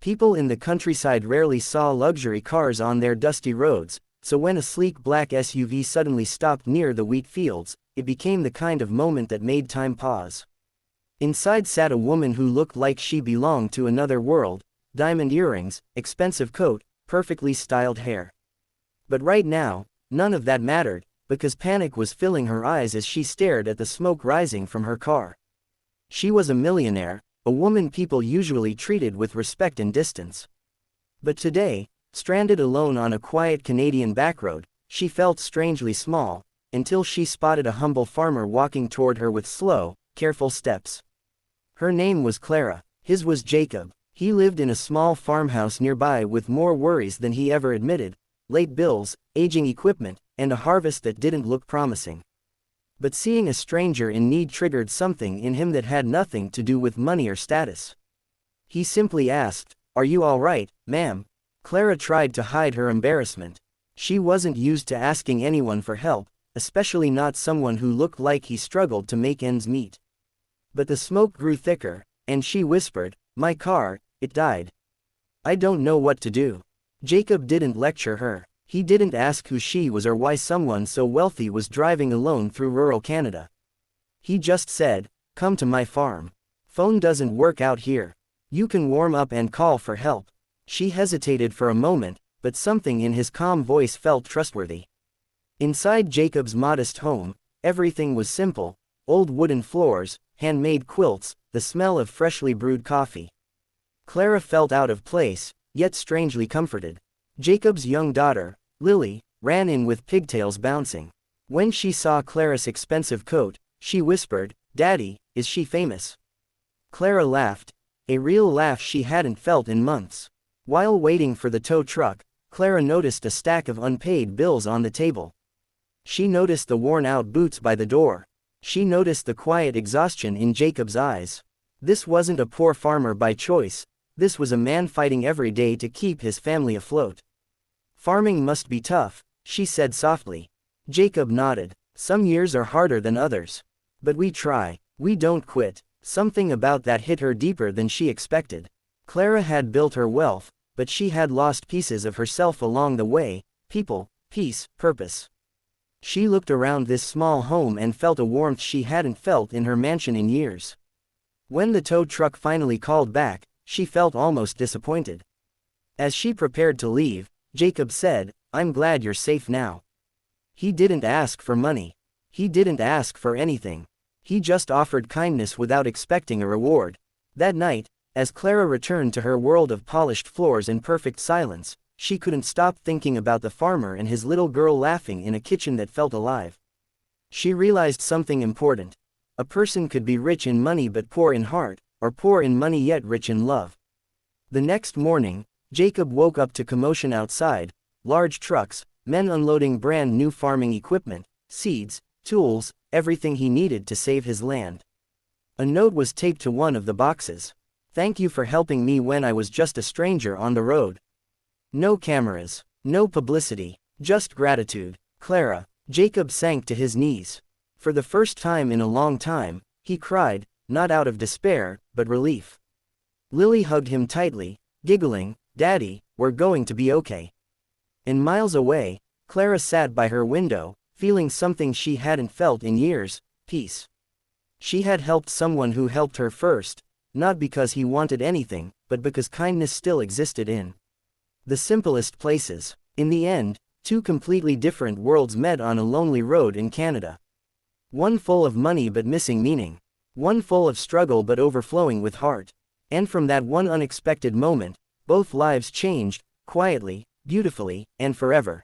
People in the countryside rarely saw luxury cars on their dusty roads, so when a sleek black SUV suddenly stopped near the wheat fields, it became the kind of moment that made time pause. Inside sat a woman who looked like she belonged to another world, diamond earrings, expensive coat, perfectly styled hair. But right now, none of that mattered, because panic was filling her eyes as she stared at the smoke rising from her car. She was a millionaire, a woman people usually treated with respect and distance. But today, stranded alone on a quiet Canadian backroad, she felt strangely small, until she spotted a humble farmer walking toward her with slow, careful steps. Her name was Clara, his was Jacob. He lived in a small farmhouse nearby with more worries than he ever admitted, late bills, aging equipment, and a harvest that didn't look promising. But seeing a stranger in need triggered something in him that had nothing to do with money or status. He simply asked, "Are you all right, ma'am?" Clara tried to hide her embarrassment. She wasn't used to asking anyone for help, especially not someone who looked like he struggled to make ends meet. But the smoke grew thicker, and she whispered, "My car, it died. I don't know what to do." Jacob didn't lecture her. He didn't ask who she was or why someone so wealthy was driving alone through rural Canada. He just said, "Come to my farm. Phone doesn't work out here. You can warm up and call for help." She hesitated for a moment, but something in his calm voice felt trustworthy. Inside Jacob's modest home, everything was simple: old wooden floors, handmade quilts, the smell of freshly brewed coffee. Clara felt out of place, yet strangely comforted. Jacob's young daughter, Lily, ran in with pigtails bouncing. When she saw Clara's expensive coat, she whispered, "Daddy, is she famous?" Clara laughed, a real laugh she hadn't felt in months. While waiting for the tow truck, Clara noticed a stack of unpaid bills on the table. She noticed the worn-out boots by the door. She noticed the quiet exhaustion in Jacob's eyes. This wasn't a poor farmer by choice, this was a man fighting every day to keep his family afloat. "Farming must be tough," she said softly. Jacob nodded. "Some years are harder than others. But we try, we don't quit." Something about that hit her deeper than she expected. Clara had built her wealth, but she had lost pieces of herself along the way: people, peace, purpose. She looked around this small home and felt a warmth she hadn't felt in her mansion in years. When the tow truck finally called back, she felt almost disappointed. As she prepared to leave, Jacob said, "I'm glad you're safe now." He didn't ask for money. He didn't ask for anything. He just offered kindness without expecting a reward. That night, as Clara returned to her world of polished floors and perfect silence, she couldn't stop thinking about the farmer and his little girl laughing in a kitchen that felt alive. She realized something important. A person could be rich in money but poor in heart, or poor in money yet rich in love. The next morning, Jacob woke up to commotion outside: large trucks, men unloading brand new farming equipment, seeds, tools, everything he needed to save his land. A note was taped to one of the boxes. "Thank you for helping me when I was just a stranger on the road." No cameras, no publicity, just gratitude. "Clara." Jacob sank to his knees. For the first time in a long time, he cried, not out of despair, but relief. Lily hugged him tightly, giggling, "Daddy, we're going to be okay." And miles away, Clara sat by her window, feeling something she hadn't felt in years: peace. She had helped someone who helped her first, not because he wanted anything, but because kindness still existed in the simplest places. In the end, two completely different worlds met on a lonely road in Canada. One full of money but missing meaning. One full of struggle but overflowing with heart. And from that one unexpected moment, both lives changed, quietly, beautifully, and forever.